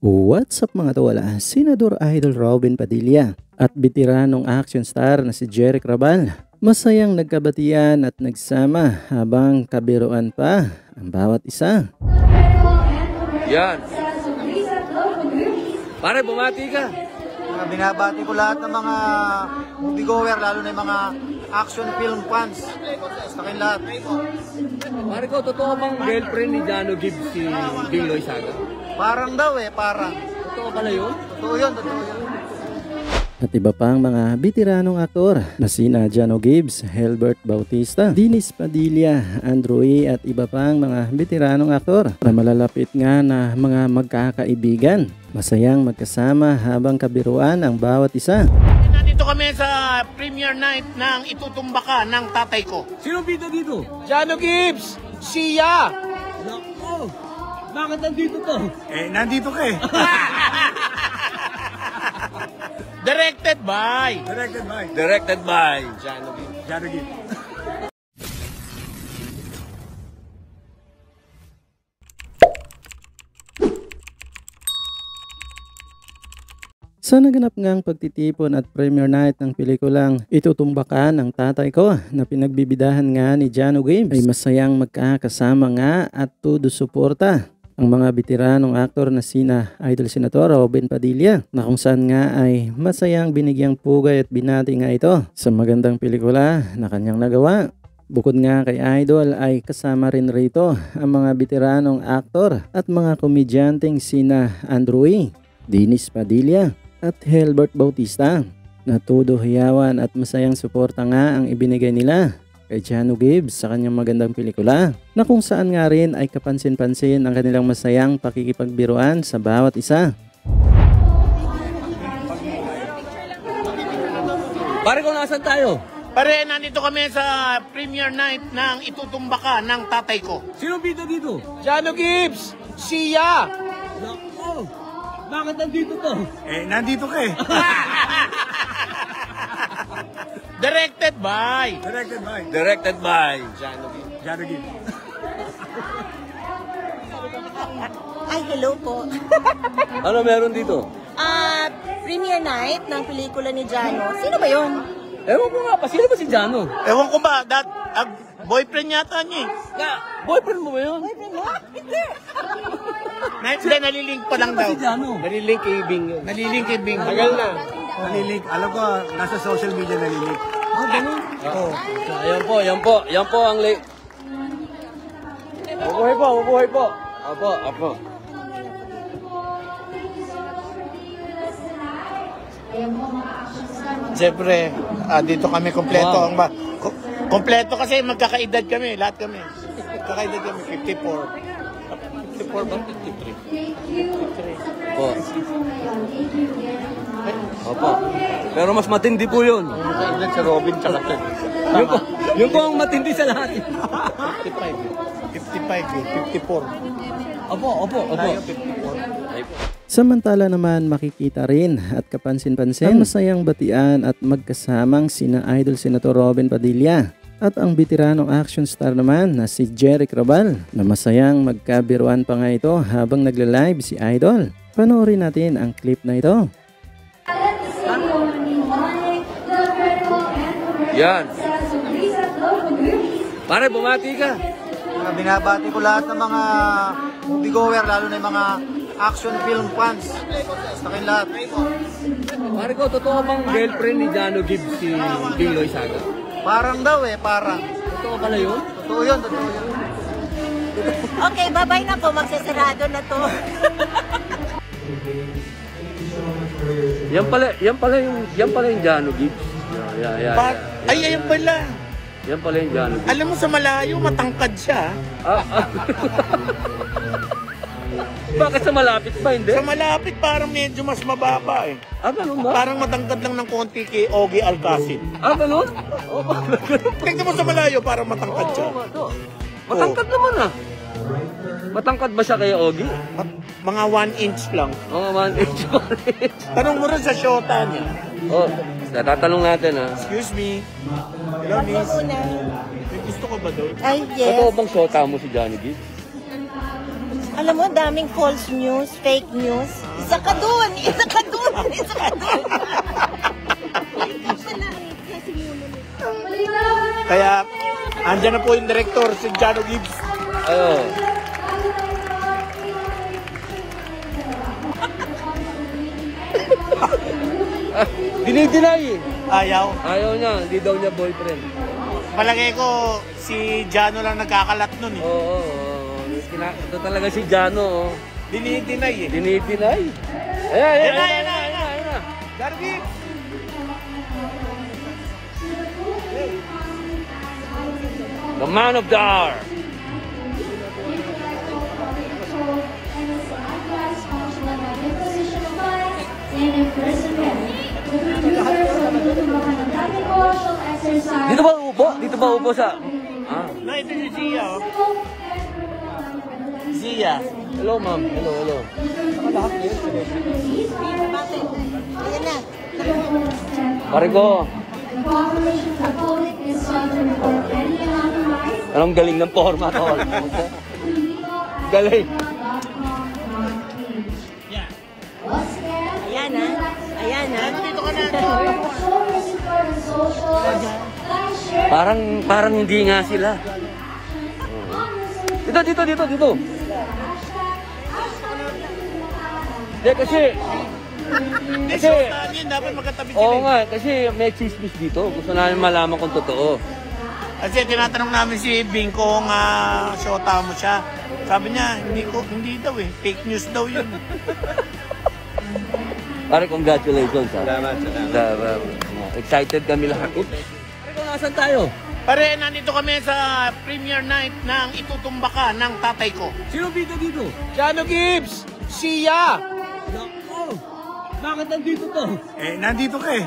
What's up mga tawala? Senador Idol Robin Padilla at veteranong action star na si Jeric Rabal masayang nagkabatian at nagsama habang kabiruan pa ang bawat isa. Yan. Pare, bumati ka. Binabati ko lahat ng mga moviegoer, lalo na yung mga action film fans. Sa akin lahat. Pare ko, totoo bang girlfriend ni Jano Gibbs si Bing Loizaga? Parang daw parang. Totoo pala yun? Totoo yun, totoo yun. At iba pang mga veteranong aktor na sina Jano Gibbs, Helbert Bautista, Dennis Padilla, Andrew E. at iba pang mga veteranong aktor na malalapit nga na mga magkakaibigan. Masayang magkasama habang kabiruan ang bawat isa. Nandito kami sa premiere night ng Itutumba Ka ng tatay ko. Sino bida dito? Jano Gibbs! Siya! Nako! Bakit nandito to? Nandito ka Directed by Directed by Jano Gibbs. Jano Gibbs. Sa naganap ngang pagtitipon at premiere night ng pelikulang Itutumba Ka ng Tatay Ko na pinagbibidahan nga ni Jano Gibbs ay masayang magkakasama nga at todo suporta ang mga veteranong aktor na sina Idol Senator Robin Padilla na kung saan nga ay masayang binigyang pugay at binati nga ito sa magandang pelikula na kanyang nagawa. Bukod nga kay Idol ay kasama rin rito ang mga veteranong aktor at mga komedyanteng sina Andrew E., Dennis Padilla at Helbert Bautista na todo hiyawan at masayang suporta nga ang ibinigay nila kay Jano Gibbs sa kanyang magandang pelikula na kung saan nga rin ay kapansin-pansin ang kanilang masayang pakikipagbiruan sa bawat isa. Pare ko, nasan tayo? Pare, nandito kami sa premiere night ng Itutumba Ka ng tatay ko. Sino bida dito? Jano Gibbs! Siya! Nako! Bakit nandito to? Nandito ka Directed by Directed by Jano Gibbs. Jano Gibbs. Ay, hello po. Ano meron dito? Premiere night ng pelikula ni Jano. Sino ba yun? Ewan ko nga pa, sino ba si Jano? Ewan ko ba, boyfriend yata niya Boyfriend mo ba yun? Boyfriend mo? Hindi. Hindi, nalilink pa lang Sino ba daw. si Jano? Nalilink kay Bing. Nalilink kay Bing. Tagal na. Nalilink. Alam ko, nasa social media nalilink. Ganun? Oo. Yan po ang late. Mabuhay po. Opo. Siyempre, dito kami kompleto. Wow. Kompleto kasi magkakaedad kami, lahat kami. Magkakaedad kami, 54. 54 ba? 53. Opo. Pero mas matindi po yun. Magkakaedad si Robin tsaka siya. Yun po ang matindi sa lahat. 55, 54. Opo. Tayo, 54. Samantala naman makikita rin at kapansin-pansin ang masayang batian at magkasamang sina Idol Senator Robin Padilla at ang veteranong action star naman na si Jeric Rabal na masayang magkabiruan pa nga ito habang nagla-live si Idol. Panoorin natin ang clip na ito. Yan. Pare, bumati ka. Binabati ko lahat ng mga moviegoer, lalo na yung mga action film fans. Sa akin lahat. Pare ko, totoo bang girlfriend ni Jano Gibbs si Bing Loizaga? Parang daw parang. Totoo pala yun? Totoo yun, totoo yun. Okay, bye-bye na po. Magsasarado na to. Yan pala yung Jano Gibbs. Ayun pala. Yan pala yung Jano Gibbs. Alam mo sa malayo, matangkad siya. Bakit sa malapit pa, hindi? Sa malapit, parang medyo mas mababa eh. Ganun ba? Parang matangkad lang ng konti kay Ogie Alcacid. Ganun? Tingnan mo sa malayo, parang matangkad siya. Matangkad naman Matangkad ba siya kay Ogie? Mga 1 inch lang. Oo, 1 inch. Tanong mo rin sa shota niya. Tatanong natin Excuse me. Hello, miss. May gusto ko ba doon? Ay, Totoo yes. bang shota mo si Johnny Gibbs? Alam mo, daming false news, fake news. Isa ka dun! Isa ka dun! Isa ka dun! Kaya, andyan na po yung director, si Jano Gibbs. Ayun. Dinideny eh. Ayaw. Ayaw niya, hindi daw niya boyfriend. Palagay ko, si Jano lang nagkakalat nun eh. Oo. Ito talaga si Jano. Oh. Dinideny eh. Dinideny. Ayan na. Jano Gibbs! The man of the hour. Dito ba upo? Dito ba upo sa... Ah. No, ito si Zia oh. Zia. Hello ma'am. Hello. Ayan na. Pare ko. Anong galing ng forma, tol? Galing. Ayan na. Ayan na. Dito ka na. Parang hindi nga sila. Dito. Hindi kasi Dapat magkatabi sila. oo nga, kasi may chismis dito. Gusto namin malaman kung totoo. Kasi tinatanong namin si Bing kung shota mo siya. Sabi niya, hindi daw eh. Fake news daw yun. Pare, congratulations ha. Salamat. Excited kami lahat. Pare, kung nasan tayo? Pare, nandito kami sa premiere night ng Itutumba Ka ng tatay ko. Sino dito? Jano Gibbs! Siya! Naku! Bakit nandito to? Nandito ka eh.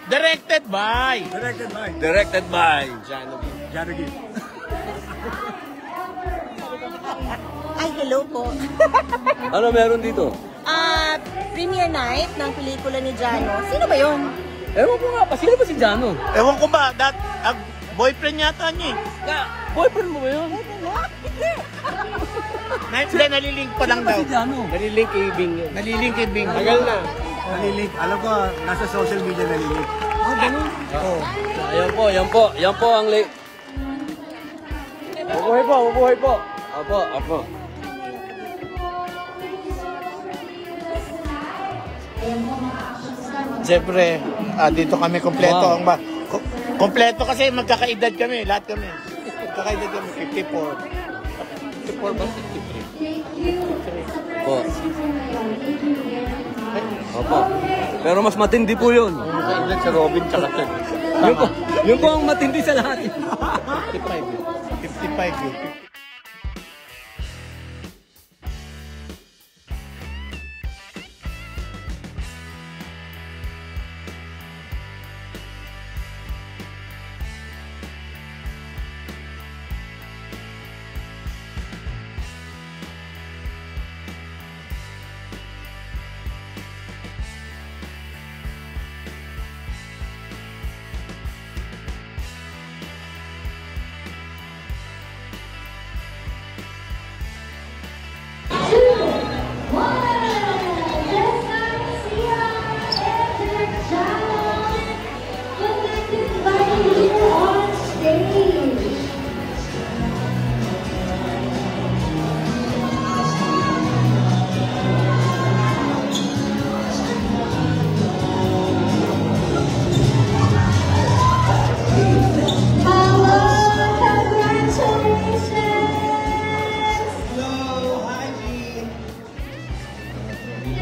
Directed by Jano Gibbs. Ay, hello po. Ano meron dito? Premiere night ng pelikula ni Jano. Sino ba yun? Ewan ko nga pa, sino ba si Jano? Ewan ko ba, boyfriend yata niya eh. Boyfriend mo ba yun? Nalilink pa lang daw. Si Jano? Nalilink kay Bing yun. Nalilink kay Bing. Tagal na. Nalilink. Alam ko, nasa social media nalilink. Oh. Yan po ang late. Mabuhay po. Opo. Siyempre, dito kami kompleto. Wow. Kompleto kasi magkakaedad kami, lahat kami. Magkakaedad kami, 54. 54 ba? 53. Opo. Pero mas matindi po yun. Magkakaedad si Robin tsaka siya. Yun po ang matindi sa lahat. 55. 55 yun.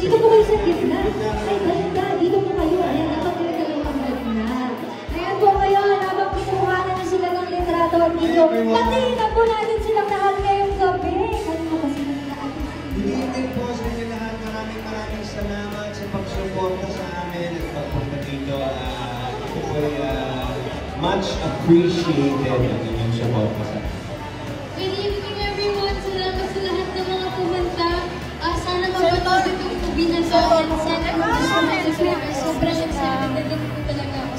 Dito po kayo sa gitna. Ay, basta. Dito po kayo. Ayan, dapat kayo ang gitna. Ayan po kayo. Habang kinukuhanan na sila ng litrato dito. Patingin po natin silang lahat ngayong gabi. Ano po ba silang lahat? Good evening po sa inyo lahat. Maraming salamat sa pagsuporta sa amin at pagpunta dito. Ito po ay much appreciated ang inyong suporta sa amin. Good evening everyone. Salamat sa lahat ng mga pumunta. Sana mapatuloy itong binasa. Sana mag-subscribe. Sobrang excited na din po talaga ako.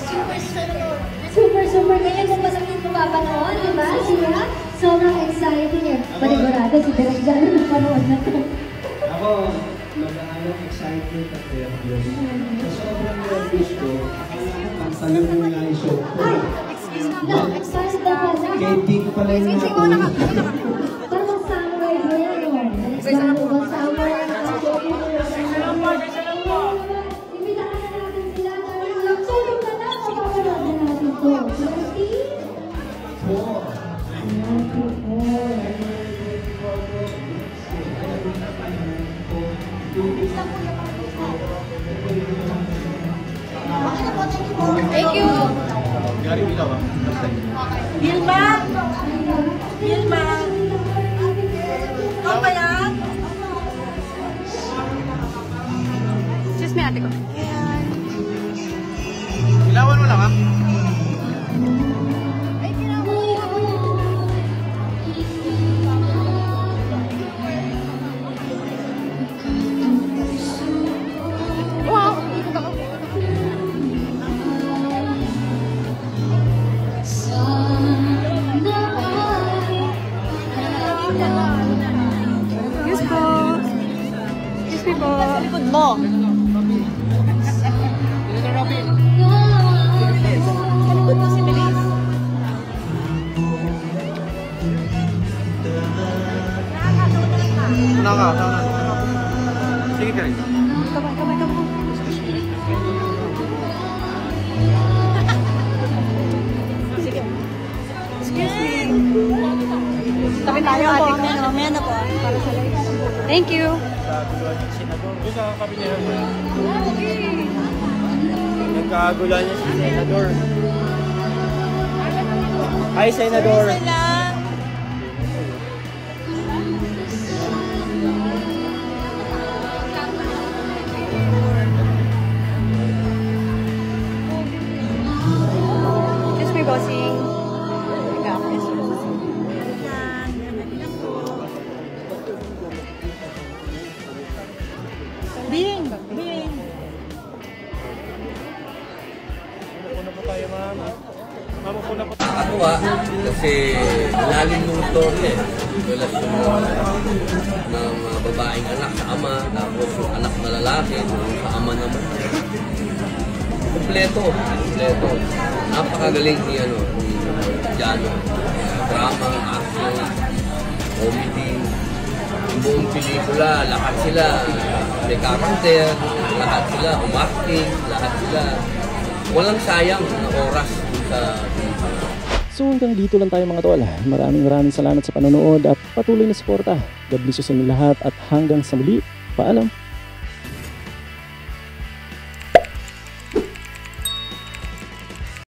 Super. Ganyan po ba sa akin mapapanood, di ba? Siya? Sobrang exciting eh. Panigurado si Direk Jano na panood na to. Ako, mag-aalang excited at nervous. Sa sobrang nervous ko, akala ko pagtalon mo nga yung show ko. No, excited na pala. Kay Big pala yung natulog. Parang samurai mo yan, no? Jano ba samurai? Imitahan na natin sila. So, yung na mapapanood na natin to. 20. Thank you. Vilma? Vilma? Ikaw ba yan? Excuse me, ate ko. Ilawan mo lang, ha? Excuse po. Excuse me po. Sa likod mo. Sa likod mo si Melis. Sige ka rin. Kamay. Sige. Excuse me. Tabi tayo, ate ko. Mamaya na po. Para sa live. Thank you. Nagkagulan niya si Senador. Hi, Senador. Excuse me, bossing. Bing! Ako kasi lalim nung story eh. Wala ng mga babaeng anak sa ama, tapos yung anak na lalaki, sa ama naman. Kompleto. Napakagaling ni Jano. Drama, action, comedy, yung buong pelikula, lahat sila may karakter, lahat sila umarting, lahat sila walang sayang na oras sa So hanggang dito lang tayo mga tol. Maraming salamat sa panonood at patuloy na suporta. God bless you sa inyo lahat at hanggang sa muli. Paalam!